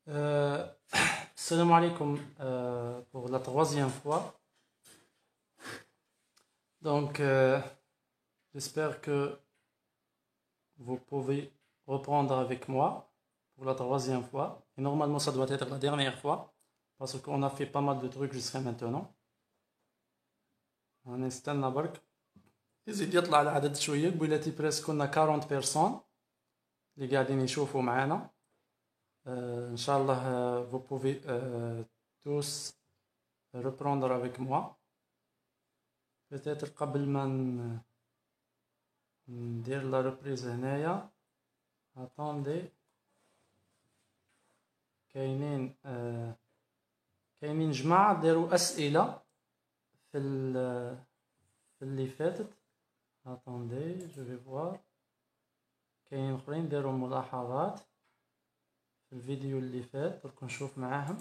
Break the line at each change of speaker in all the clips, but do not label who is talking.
Euh, Salam alaikum pour la troisième fois. Donc, j'espère que vous pouvez reprendre avec moi pour la troisième fois. Et normalement, ça doit être la dernière fois parce qu'on a fait pas mal de trucs jusqu'à maintenant. هنستنى برك يزيد يطلع العدد شوية قبيلتي بريسك كنا 40 بيرسون اللي قاعدين يشوفوا معانا. إن شاء الله vous pouvez tous reprendre avec moi. Peut-être قبل ما ندير لا ريبريز هنايا. attendez كاينين جماعة داروا أسئلة في اللي فاتت. attendez je vais voir. كاينين اخرين داروا ملاحظات في الفيديو اللي فات درك نشوف معاهم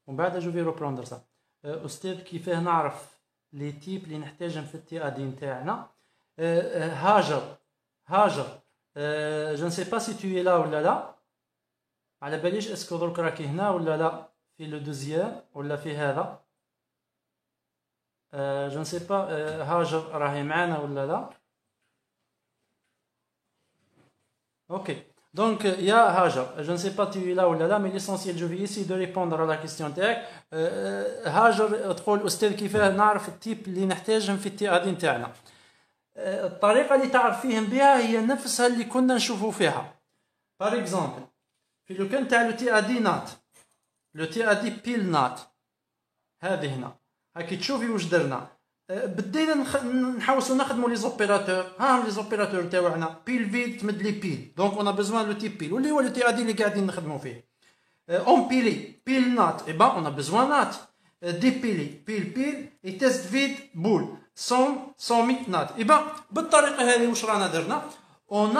ومن بعد جو في روبروندر صح. استاذ كيفاه نعرف لي تيب اللي نحتاجهم في التي ا دي نتاعنا؟ هاجر جو نسي با سي تو لا ولا لا، على باليش اسكو درك راكي هنا ولا لا في لو دوزيام ولا في هذا. جو نسي با هاجر راهي معانا ولا لا. اوكي donc يا هاجر je ne sais pas tu es là ou là mais l'essentiel je vais essayer de répondre à la question تاعك. هاجر تقول استاذ كيفاه نعرف التيب اللي نحتاجهم في التي ا دي نتاعنا؟ الطريقه اللي تعرف فيهم بها هي نفسها اللي كنا نشوفوا فيها. par exemple في لو كان تاع لو تي ا دي نات لو تي ا دي بيل نات هذه هنا هاكي تشوفي واش درنا. بدينا نحاولوا نخدموا لي زوبيراتور. ها هم لي زوبيراتور تاعنا بيل فيد تمد لي بيل دونك اون بيزوان لو تيب بيل واللي هو لو تي ا دي اللي قاعدين نخدموا فيه. اون بيلي بيل نات اي با اون بيزوان نات دي بيلي بيل اي تيست فيد بول 100 نات اي با بالطريقه هذه واش رانا درنا اون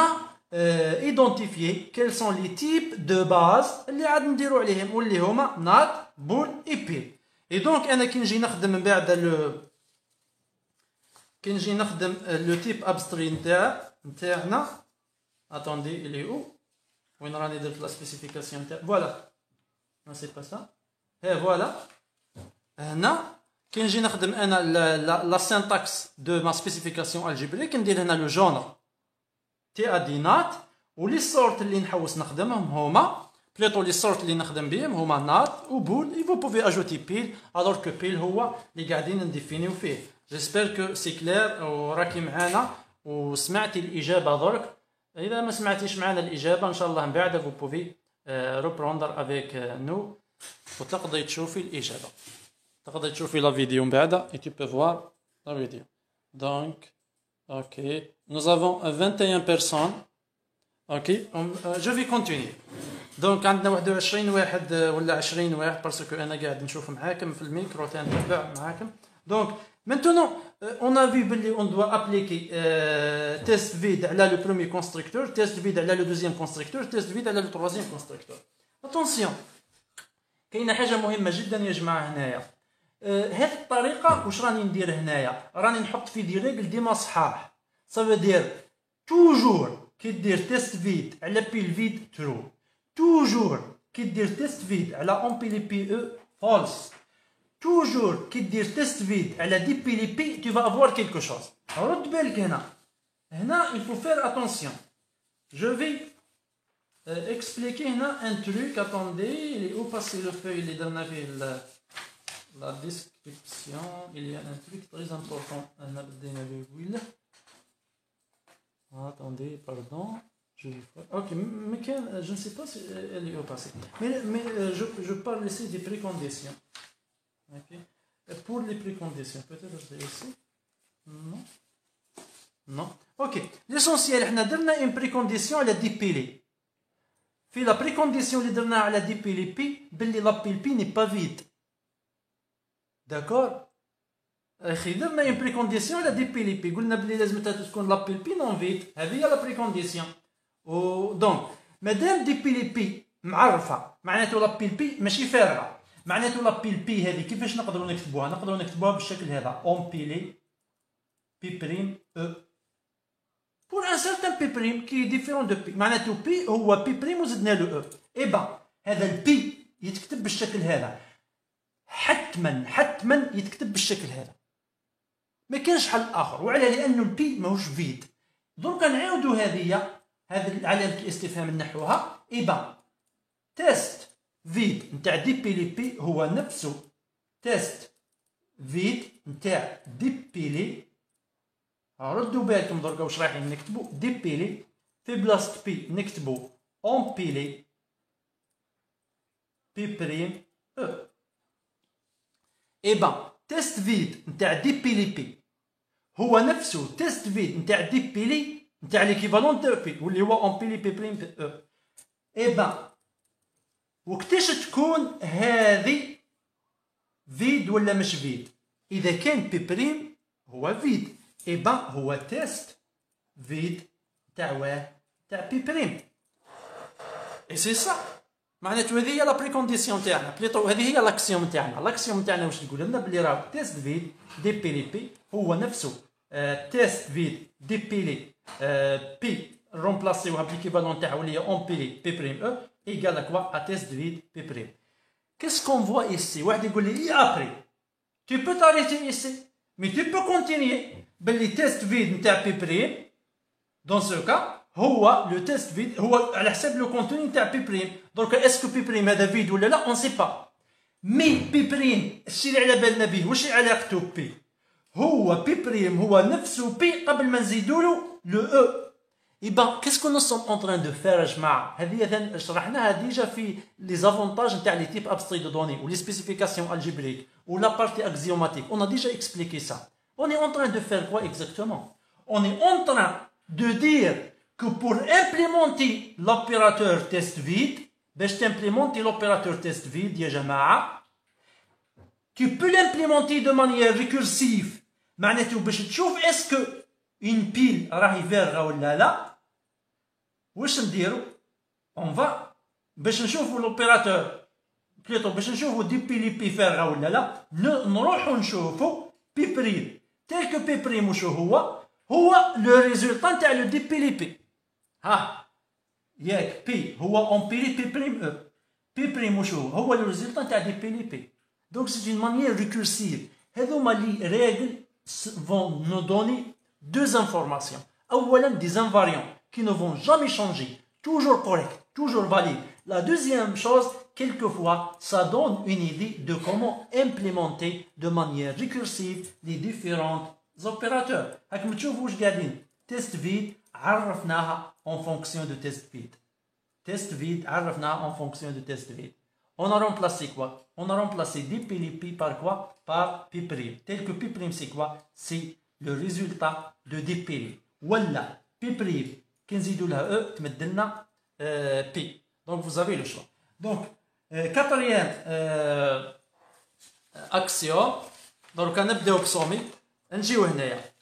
ايدونتيفيي كيل سون لي تيب دو باز اللي عاد نديروا عليهم واللي هما نات بول اي بيل. اي دونك انا كي نجي نخدم من بعد كي نجي نخدم لو تيب ابستري نتاعنا. اتوندي اللي هو وين راني درت لا سبيسيفيكاسيون تاع فوالا ما سي با سا ها فوالا. هنا كي نجي نخدم انا لا سينتاكس دو ما سبيسيفيكاسيون الجبريك ندير هنا لو جونر تي ا دي نات ولي سورت اللي نحوس نخدمهم هما بليطو لي سورت اللي نخدم بهم هما نات وبول. اي فو بوفي اجوتي بيل الوغ كو بيل هو اللي قاعدين نديفينيو فيه. جيسبر كو سي كلير وراكي معانا وسمعتي الاجابه درك. اذا ما سمعتيش معانا الاجابه ان شاء الله من بعد فو بوفي روبروندر افيك نو وتقدري تشوفي الاجابه. تقدري تشوفي لا فيديو من بعد اي تو بو فوار لا فيديو. دونك اوكي nous avons 21 personnes. اوكي جو في كونتينيي. دونك عندنا 21 واحد ولا 20 واحد باسكو انا قاعد نشوف معاكم في الميكرو تنتبع معاكم. دونك maintenant on a vu باللي on doit appliquer test vide على le premier constructeur, test vide على le deuxième constructeur, test vide على le troisième constructeur. attention كاينه حاجه مهمه جدا يا جماعه هنايا. هذه الطريقه واش راني ندير هنايا راني نحط في دي ريغل ديما صحاح. ça veut dire toujours كي دير تيست فيد على بيل فيد ترو toujours كي دير تيست فيد على اون بي لي بي او فالس toujours كي دير تيست فيد على دي بي لي بي tu vas avoir quelque chose. رد بالك هنا il faut faire attention. je vais expliquer هنا un truc. attendez il est où passer le feuille اللي درنا فيه la description. il y a un truc très important انا بدينا به قبيله. attendez pardon ok mais je ne sais pas si elle est où passer mais je parle ici des préconditions. ok pour les préconditions peut-être c'est ici non ok l'essentiel احنا درنا une précondition على دي بيلي. في la précondition اللي درناها على دي بيلي بي باللي لا بيل بي ني با فيد. داكور اخي درنا une précondition على دي بيلي بي قلنا بلي لازم تكون لا بيل بي نون فيد. هذه هي لا précondition. و دونك مادام دي بيلي بي معرفه معناته لا بيل بي ماشي فارغه. معناته لا بيل بي هذه كيفاش نقدروا نكتبوها؟ نقدروا نكتبوها بالشكل هذا اون بيلي بي بريم او pour un certain P' qui est différent de P. معناته P هو P' وزدنا له E. اي با هذا البي يتكتب بالشكل هذا، حتما يتكتب بالشكل هذا، ما كانش حل اخر. وعلى لانه البي ماهوش فيد. دونك نعاودوا هذه علامه الاستفهام نحوها. ايبا تيست فيد نتاع دي بي لي بي هو نفسه تيست فيد نتاع دي بي لي. ردوا بالكم دركا واش رايحين نكتبوا. دي بي لي في بلاصه بي نكتبوا اون بيلي بي بريم او. ايبا تيست فيد نتاع دي بي لي بي هو نفسه تيست فيد نتاع دي بي لي نتاع ليكيفالون دو بي واللي هو اون بيلي بي بريم او. ايبا وقتاش تكون هذه فيد ولا مش فيد؟ اذا كان بي بريم هو فيد، ايبا هو تيست فيد تاع بي بريم. اي سي سا معناتو هذه هي لا بريكونديسيون تاعنا، بليطو هذه هي لاكسيوم تاعنا. لاكسيوم تاعنا واش تقول لنا؟ بلي راه تيست فيد دي بي لي بي هو نفسه تيست فيد دي بي لي بي رومبلاسيوها بليكيفالون تاعو اللي هي اون بي لي بي بريم او ايكال كوا ا تيست فيد بي بريم. Qu'est-ce qu'on voit ici? واحد يقول لي après tu peux t'arrêter ici mais tu peux continuer باللي تيست فيد نتاع بي بريم dans ce cas هو لو تيست فيد هو على حساب لو كونتوني نتاع بي بريم. دونك اسكو بي بريم هذا فيد ولا لا؟ اون سي با. مي بي بريم الشيء اللي على بالنا به واش علاقته بي؟ هو بي بريم هو نفسه بي قبل ما نزيدوا له لو او. ايبا كيسكو نو سوم اون تران دو فير يا جماعه؟ هذه شرحناها ديجا في لي زافونتاج نتاع لي تيب ابستري دو دوني ولي سبيسيفيكاسيون الجبريك و لا بارتي اكزيوماتيك. اون ا ديجا اكسبليكي سا. اون اي اون تران دو فير كوا اكزاكتومون؟ اون اي اون تران دو دير que pour implémenter l'opérateur test vide, باش t'implémenter l'opérateur test vide يا جماعة tu peux l'implémenter de manière récursive. معناته باش تشوف اسكو une pile راهي فارغة ولا لا واش نديرو؟ on va باش نشوفو l'opérateur بليطو باش نشوفو دي بي لي بي فارغة ولا لا نروحو نشوفو بي بريم تيل كو بي بريم وشو هو لو ريزولطا نتاع لو دي بي لي بي. ها ياك بي هو اون بي لي بي بريم او بي بريم وشو هو لو ريزولطا نتاع دي بي لي بي. دونك سي اون مانيير ريكورسيف. هذوما لي ريغل فون نو دوني deux informations. اولا des invariants qui ne vont jamais changer, toujours correct, toujours valide. La deuxième chose, quelquefois ça donne une idée de comment implémenter de manière récursive les différents opérateurs. راكم تشوفوا واش قاعدين تيست فيد عرفناها en fonction de test vide. Test vide عرفناها en fonction de test vide. On a remplacé quoi? On a remplacé dpi par quoi? Par pi prime. Tel que pi prime c'est quoi? C'est le résultat de dpi. Voilà pi prime qui نزيدوا لها e تمدلنا pi. Donc vous avez le choix. Donc quatrième axiome. Donc نبداو بسومي. نجيو هنايا.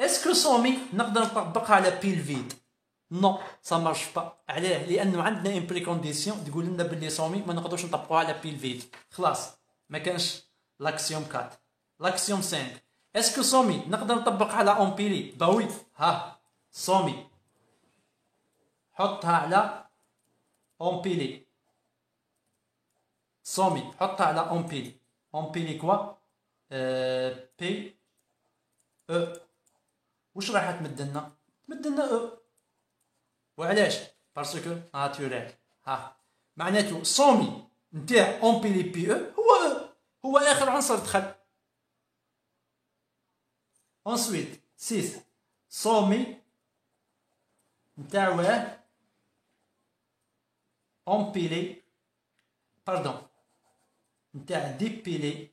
اسكو سومي نقدر نطبقها على بي الفيد؟ نو سا مارش با. علاه؟ لانه عندنا ان بريكونديسيون تقول لنا باللي سومي ما نقدروش نطبقوها على بي الفيد. خلاص ما كانش لاكسيوم 4. لاكسيوم 5 اسكو سومي نقدر نطبقها على امبيلي؟ باوي. ها سومي حطها على امبيلي. سومي حطها على امبيلي. امبيلي كوا بي او. واش راح تمدلنا؟ تمدلنا او. وعلاش؟ باسكو ناتوريل. ها معناته سومي نتاع امبيلي بي او هو اخر عنصر دخل. انسويت 6 سومي نتاع امبيلي باردون نتاع ديبيلي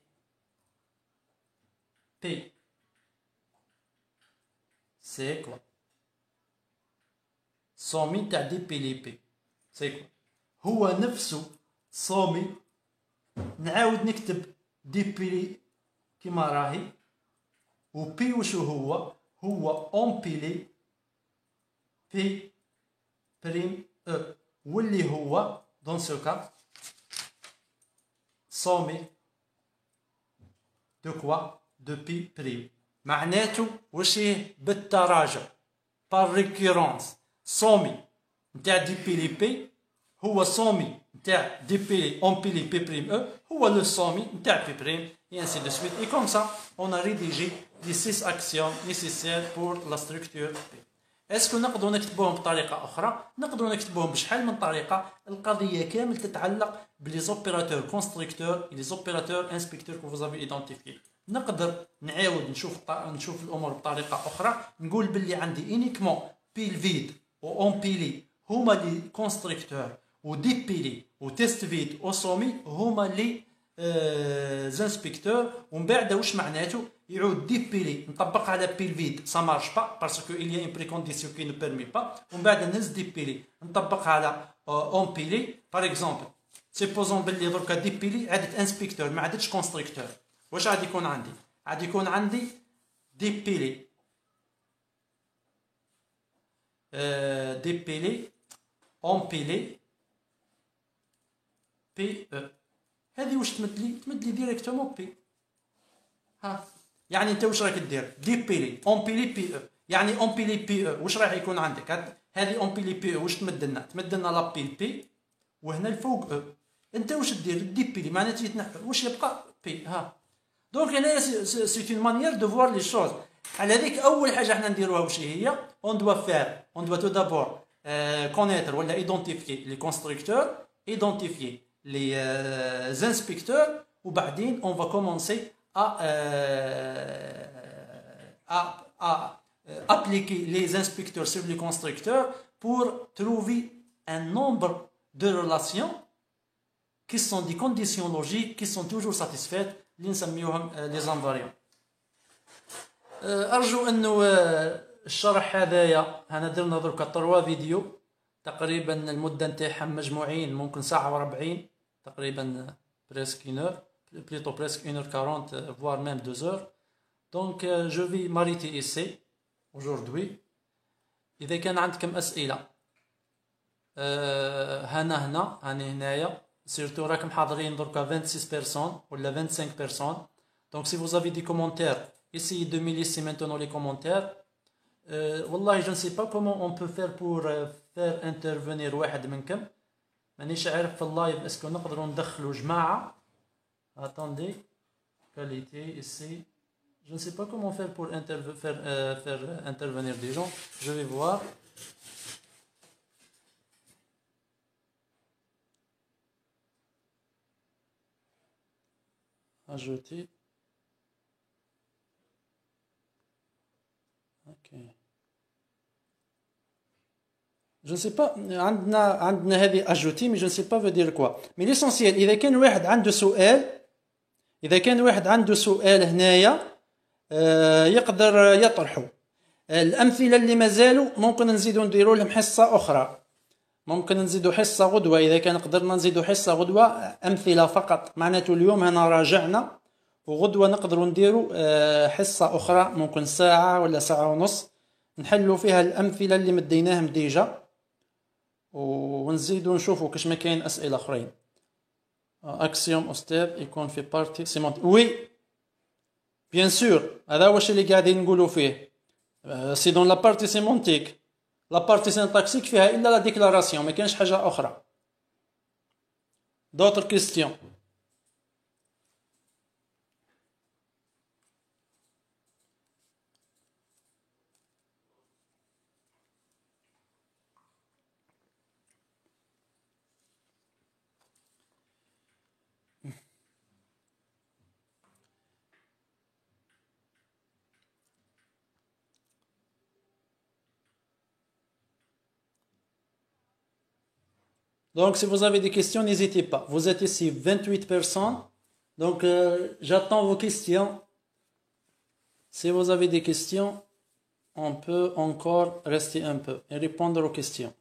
بي. سي كوا سومي تاع دي بي لي بي سي كوا هو نفسه سومي. نعاود نكتب دي بي لي كيما راهي و بي وشو هو امبيلي بي بريم او واللي هو دون سو كا سومي دو كوا دو بي بريم. معناته وشيه بالتراجع بار ريكيرونس. سومي نتاع دي بي لي بي هو سومي نتاع ديبيلي امبيلي بي بريم او هو لو سومي نتاع بي بريم et ainsi de suite. Et comme ça, on a rédigé les 6 actions nécessaires pour la structure P. Est-ce que نقدروا نكتبوهم بطريقة أخرى؟ نقدروا نكتبوهم بشحال من طريقة. القضية كامل تتعلق بلي opérateurs constructeurs et les opérateurs inspecteurs que vous avez identifiés. نقدر نعاود نشوف الأمور بطريقة أخرى. نقول باللي عندي uniquement pile vide و empilé هما لي constructeurs و dépilé و test vide و sommi هما لي زانسبيكتور. ومن بعد واش معناته يعود ديبيلي نطبق على بيل فيد سا مارش با باسكو il y a une précondition qui ne permet pas. ومن بعد نهز ديبيلي نطبق على امبيلي باغ اكزومبل. سيبوزون باللي دركا ديبيلي عدت انسبيكتور ما عدتش كونستركتور. واش غادي يكون عندي؟ غادي يكون عندي ديبيلي ديبيلي امبيلي بي او. هذه واش تمد لي ديريكتومون بي. ها يعني انت واش راك دير؟ ديبيلي امبيلي بي او. يعني امبيلي بي او واش راح يكون عندك؟ هذه امبيلي بي او واش تمد لنا؟ تمد لنا لابيل بي وهنا الفوق او. انت واش دير؟ ديبيلي معناتها يتنحى واش يبقى بي. ها دونك هنا سي اون مانيير دو فوار لي شوز. على هذيك اول حاجه حنا نديروها واش هي؟ اون دوا فير اون دوا تو دابور كونيتر ولا ايدونتيفيي لي كونستركتور ايدونتيفيي les inspecteurs ou بعدين on va commencer à appliquer les inspecteurs sur les constructeurs pour trouver un nombre de relations qui sont des conditions logiques qui sont toujours satisfaites اللي نسميوهم les invariants. أرجو أنه الشرح هذايا هنا درنا دركا 3 فيديو تقريبا المدة نتاعهم مجموعين ممكن ساعة و40 تقريبا presque 1 heure plutôt presque 1h40 voire même 2 heures. Donc je vais m'arrêter ici aujourd'hui. إذا كان عندكم أسئلة هنا هنايا سيرتو راكم حاضرين دركا 26 personnes ولا 25 personnes. Donc si vous avez des commentaires essayez de me laisser maintenant les commentaires. والله je ne sais pas comment on peut faire pour faire intervenir واحد منكم. مانيش عارف في اللايف اسكو نقدروا ندخلوا جماعه. attendez qualité ici je ne sais pas comment faire pour faire intervenir des gens. Je vais voir. ajouter. ok je ne sais pas عندنا هذه ajouter mais je ne sais pas veut dire quoi. mais l'essentiel إذا كان واحد عنده سؤال هنايا يقدر يطرحه. الأمثلة اللي مازالوا ممكن نزيدوا نديروا لهم حصة أخرى. ممكن نزيدوا حصة غدوة إذا كان قدرنا نزيدوا حصة غدوة أمثلة فقط. معناته اليوم هنا راجعنا وغدوة نقدروا نديروا حصة أخرى ممكن ساعة ولا ساعة ونص نحلوا فيها الأمثلة اللي مديناهم ديجا ونزيدوا نشوفوا كاش ما كاين أسئلة أخرين. أكسيوم أستاذ يكون في بارتي سيمونتيك. وي بيان سور هذا واش اللي قاعدين نقولوا فيه. سي دون لا بارتي سيمونتيك. لا بارتي سينتاكسيك فيها إلا لا ديكلاراسيون ما كاينش حاجة أخرى. دوطر كيستيون. Donc, si vous avez des questions, n'hésitez pas. Vous êtes ici 28 personnes. Donc, j'attends vos questions. Si vous avez des questions, on peut encore rester un peu et répondre aux questions.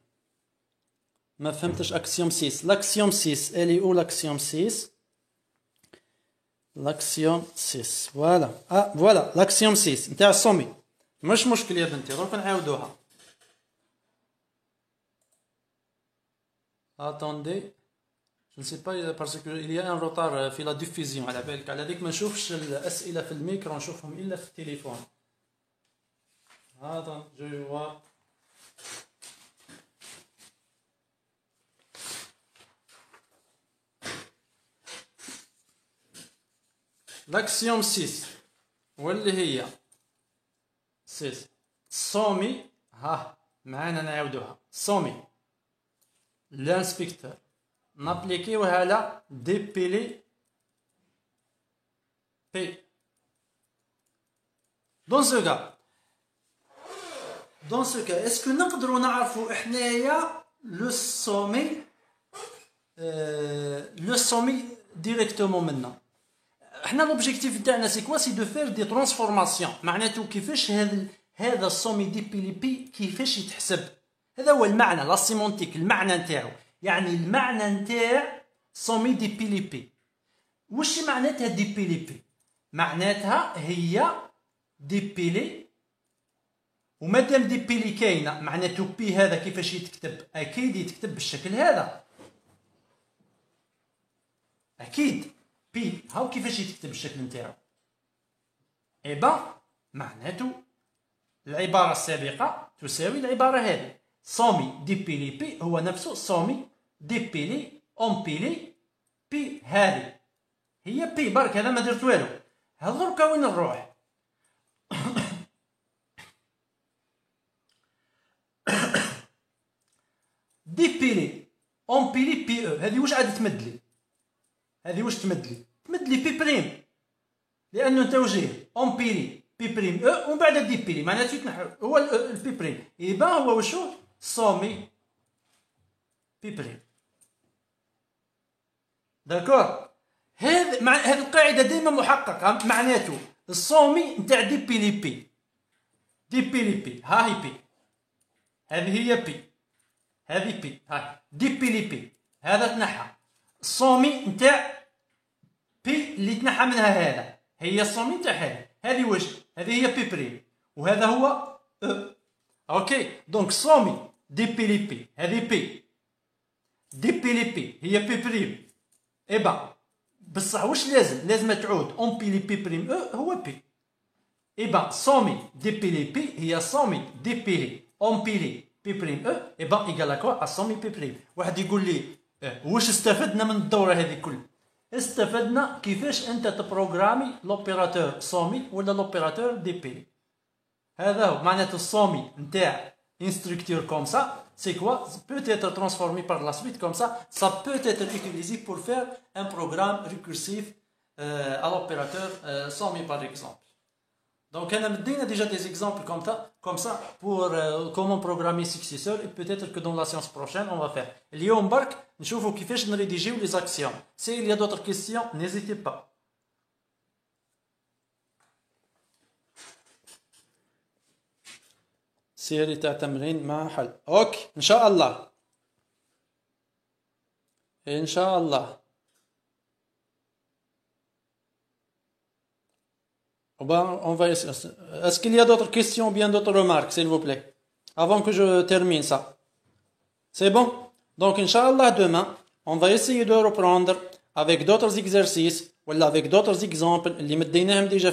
ما فهمتش axiome 6. L'axiome 6, elle est où l'axiome 6? L'axiome 6. Voilà. Ah, voilà. L'axiome 6. نتاع الصومي. مش مشكل يا بنتي. دروك نعاودوها. Attendez. Je ne sais pas parce qu'il y a un retard في la diffusion على بالك. على ذيك ما نشوفش الأسئلة في الميكرو نشوفهم إلا في التليفون. Attends, je vais voir. l'axiome 6 واللي هي 6 صومي ها معانا نعاودوها صومي l'inspecteur نابليكيوها على ديبيلي بي دون سو كا اسكو نقدروا نعرفوا احنايا لو سومي ديريكتومون منا احنا لوبجيكتيف تاعنا سي كوا سي دو فير دي ترانسفورماسيون معناته كيفاش هذا السومي ديبيلي بي كيفاش يتحسب هذا هو المعنى لا سيمونتيك المعنى نتاعو يعني المعنى نتاع سومي ديبيلي بي واش معناتها ديبيلي بي معناتها هي ديبيلي ومادام ديبيلي كاينه معناته بي هذا كيفاش يتكتب اكيد يتكتب بالشكل هذا اكيد بي هاو كيفاش يتكتب بالشكل نتاعو ايبا معناته العباره السابقه تساوي العباره هذه صومي ديبيلي بي هو نفسه صومي ديبيلي امبيلي بي هذه هي بي برك هذا ما درت والو هذا دركا وين نروح ديبيلي امبيلي بي او هذه واش عاد تمدلي هذه واش تمدلي تمدلي بي بريم لانه توجيه امبيلي بي بريم او ومن بعد ديبيلي معناته يتنحى هو البي بريم يبان هو وشو صومي بي بريم داكور هذه القاعده دائما محققه معناته الصومي نتاع ديبيلي بي ها هي بي هذه هي بي هذه بي ها ديبيلي بي هذا تنحى الصومي نتاع بي اللي تنحى منها هذا هي الصومي نتاع هذه واش هذه هي بي بريم وهذا هو او اوكي دونك صومي ديبيلي بي هذه بي ديبيلي بي هي بي بريم ايبا بصح واش لازم تعود اون بيلي بي بريم او هو بي ايبا صومي ديبيلي بي هي صومي ديبيلي اون بيلي بي بريم او ايبا ايكال اكوا صومي بي بريم واحد يقول لي واش استفدنا من الدوره هذه كل استفدنا كيفاش انت تبروغرامي لوبيراتور صومي ولا لوبيراتور ديبيلي هذا هو معناته الصومي نتاع une structure comme ça c'est quoi peut être transformé par la suite comme ça peut être utilisé pour faire un programme récursif à l'opérateur SOMI par exemple donc on a déjà des exemples comme ça pour comment programmer successeur et peut-être que dans la séance prochaine on va faire اليوم برك نشوفوا كيفاش نريديجيو les actions si il y a d'autres questions n'hésitez pas سيري تاع تمرين مع حل اوكي ان شاء الله ان شاء الله on va est-ce qu'il y a d'autres questions ou bien d'autres remarques s'il vous plaît avant que je termine ça c'est bon donc inchallah demain on va essayer de reprendre avec d'autres exercices ou avec d'autres exemples اللي مديناهم déjà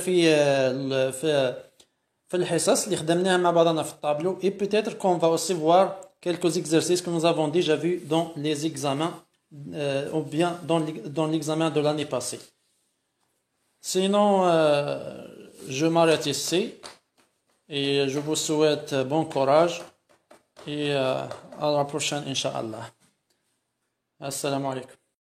في الحصص اللي خدمناها مع بعضنا في الطابلو et peut-être qu'on va aussi voir quelques exercices que nous avons déjà vus dans les examens ou bien dans l'examen de l'année passée. Sinon, je m'arrête ici et je vous souhaite bon courage et à la prochaine, Inch'Allah. Assalamu alaikum.